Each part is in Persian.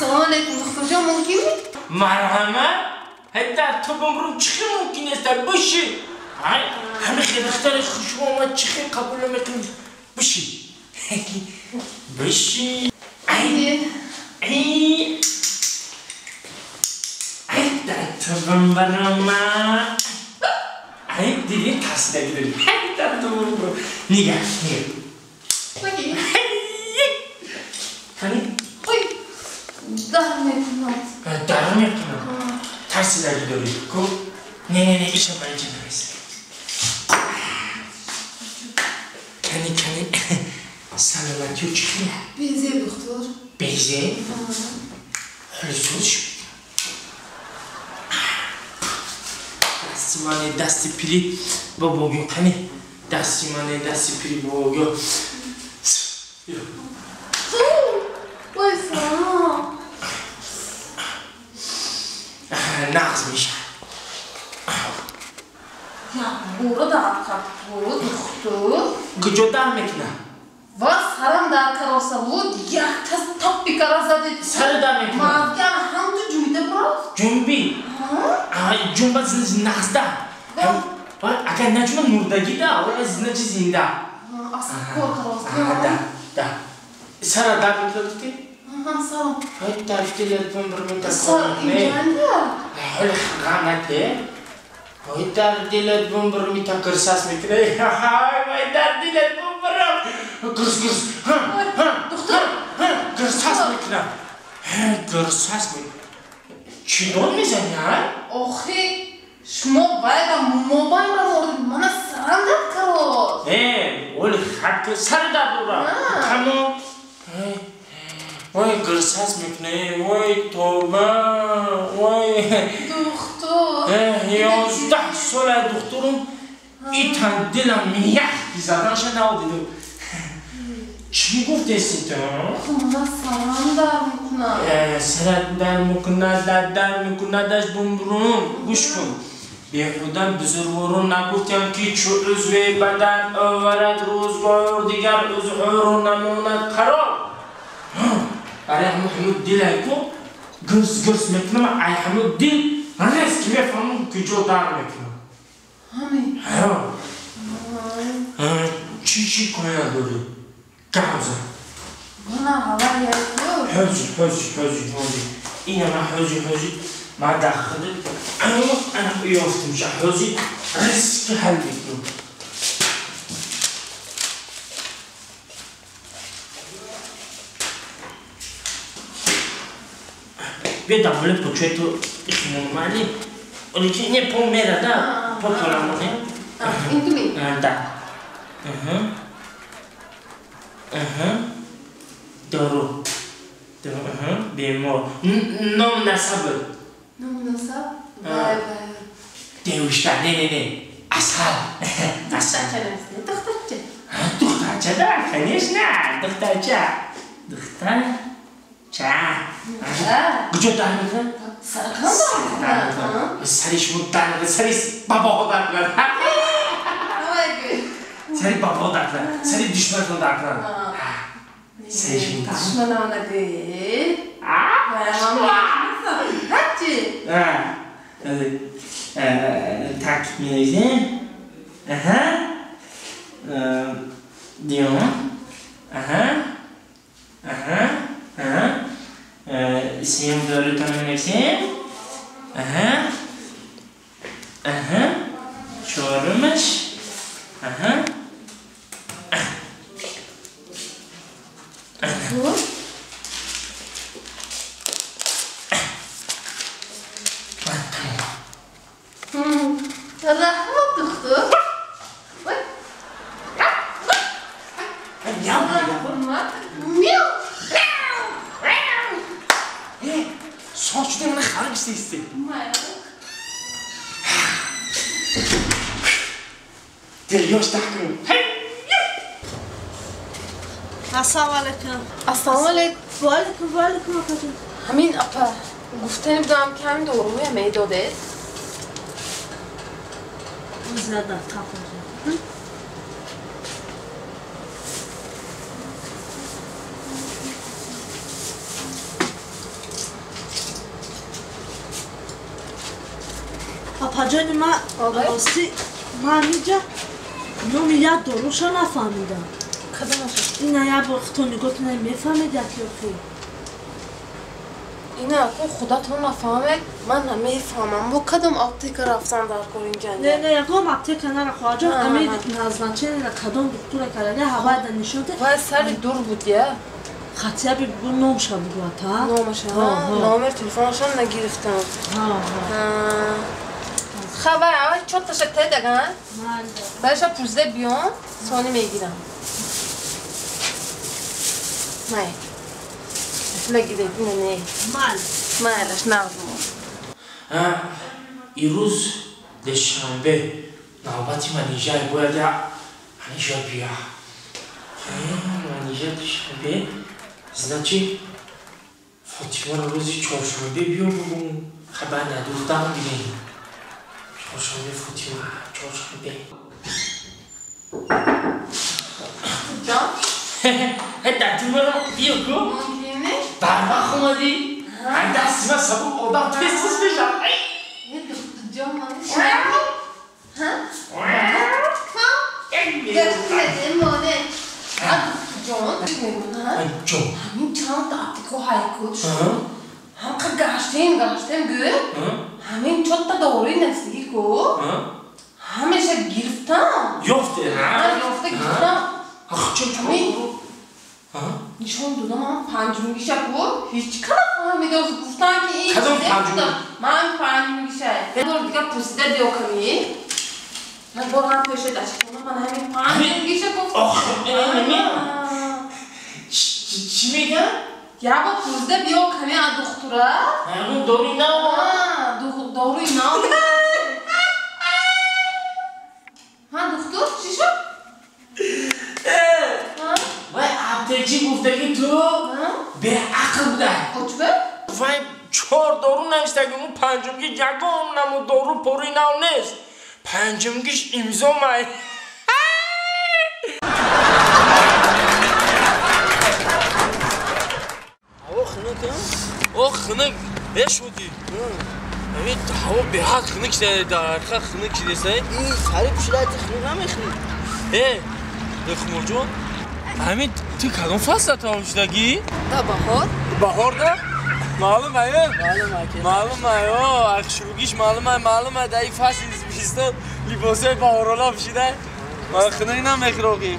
السلام علیکم دکتر جان ممکنه؟ مرحمت حتی تو بمرون چخی ممکن است بشی همه خیلی اختارش خوش اومد چخی قبول نمیکنی بشی بشی ای تو بمرم ای دیگه ترس نگیری در تو بمرم نگه بگی کنی؟ در میکنم در میکنم ترسی نگیری کو؟ نه ایشم برای جنه بسید کنی سلامتی و چیه؟ بیزه دکتر بیزه؟ حالا سوزش دستیمانه دستی پیری با بوگیو کنی دستیمانه دستی پیری با بوگیو بایسا نقض میشه برو در کار برو دکتر کجا در میکنه؟ و سرم در کار آسا بود یک کس تاپ بیکار زده سر در میکنه؟ مافگر هم تو جویده برو جنبی؟ جنبا زنج نقض ده اگر نجمه مردگی ده ولی زنج زنده اصلا کار کار ده سر در میکنه؟ سلام های تفتیلیت بمرمون سلام اینجانده حالا خانته های در دیلت بمرمی تا کرساس میکنه های در دیلت بمرم کرس دکتر کرساس میکنه کرساس میکنه چی دون میزنی های؟ آخه شما باید موبایل را مورد من سرم درد کرد ولی خط سر درد رو تمام وای گرساس میکنه وای توبه وای دکتر 11 ساله دکترم ایتان دلم میخ زدنش نودیدم چی گفتی تو؟ من سرم درد میکنم سرت در میکنه داشت بمبرون گوش کن بیهودن بزرگوارون نگفتیم که چو عضوی بدن آورد روزگار دیگر عضو نموند قرار برای حمود دل ایکو گرس میکنم ای حمود دل رس که بفهمم کجا در میکنم همین چی کنه داری؟ گوزه من هوا یکو حوزی اینه من حوزی ما داخل انا یافتم شه حوزی رس که حل میکنم بیا دامبله پوچه تو normali oni nie pomera da potolamo ne intumi da doro bemor nom nasab vay devişta ne asal دخترچه da конечно دخترچه کجا در میکنه؟ سرکان سریش بود در میکنه سریش بابا در میکنه سری بابا در میکنه سری دشمنتون در میکنه سریش بود در میکنه دشمن آنگه tak می‌نویسه دیون سیم داره تا می‌نویسه چهارمش رحمت دختر میو saçta bana harbi sesti. Geliyor takım. السلام علیکم. السلام علیکم. و علیکم آقا. همین اپا گفتن بودم که همین دوروی میداده زدم تاپم. خواجه ما راستی ما اینجا نومی یاد دروشا نفهمیدم کدومش؟ اینا یا بختونی گفت نمیفهمید یکی اینا که خودتون نفهمید من نمیفهمم با کدوم آپتیک رفتن در کنین جنگه نه یکم آپتیک نره خواجه امید نازنچه نه کدوم دکتر کرده هوا دنیشده وای سر دور بودیه خطیه بی نومشه بگوه تا نومشه نامر تلفنشان نگرفتم خبر اول چون تشکته دگن برشا پوزده بیان سانی میگیرم نه نگیده نه مالش نازم ایروز دشنبه نوبتی منیجه باید منیجه بیا منیجه دشنبه значи فاطمه روزی چهارشنبه بیا بگم خبر نداشتم دیگه چهارشنبه فاطمه چهارشنبه جان دادی مرا بیا کو ممکنه در وقت اومدی دستی من سبب آدم تستس بشم جان مانه مانه جان همین چند تاکتیکو هایکود شد هم که گشتیم گو همین چند تا دوری نزدیکی کو همیشه گرفتم یافته گرفتم چه همین نشان دادم من پنجمیشه کو هیچ کنه فهمیده از گفتن که این کدوم پنجمی؟ من پنجمیشه دور دیگه پوسیده دیو کمی من برم پیش داشتم من همین پنجمیشه گفتم چی میگن؟ یا با پوزده بیو کمی از دختره همون دوری نو دوری نو ها دختر چی شد؟ وای ابتکی گفته که تو به عقل بوده کچبه؟ وای 4 دارو نشته که اون پنجمگی جگم نمو دارو پوری نو نیست پنجمگیش امضا مای اوه خنک شدی همین هوا به حد خنک شده در آخر خنک شده سای این سری پشت خنک نمیخنی دخمر جون همین تو کدوم فصل تا شدگی دا بهار ده معلوم ایه معلومه اخشروگیش معلومه در این فصل بیسته لباسه بهارالا بشیده ما خنک نمیخروگی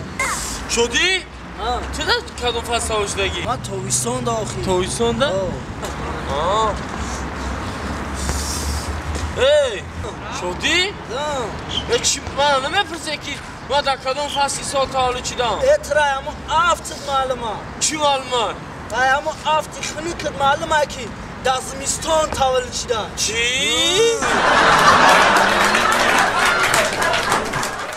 شدی؟ چرا کدوم فصل تا شدگی؟ ما تویستان دا آخی تویستان ده؟ شدی؟ دا چی من نمیپرسه که ما در کدوم فصل سال تا حالا چی دام؟ اترا اما آفتت معلومه چی معلومه؟ اما آفتی خنکت معلومه که در زمستان تولد شده چی؟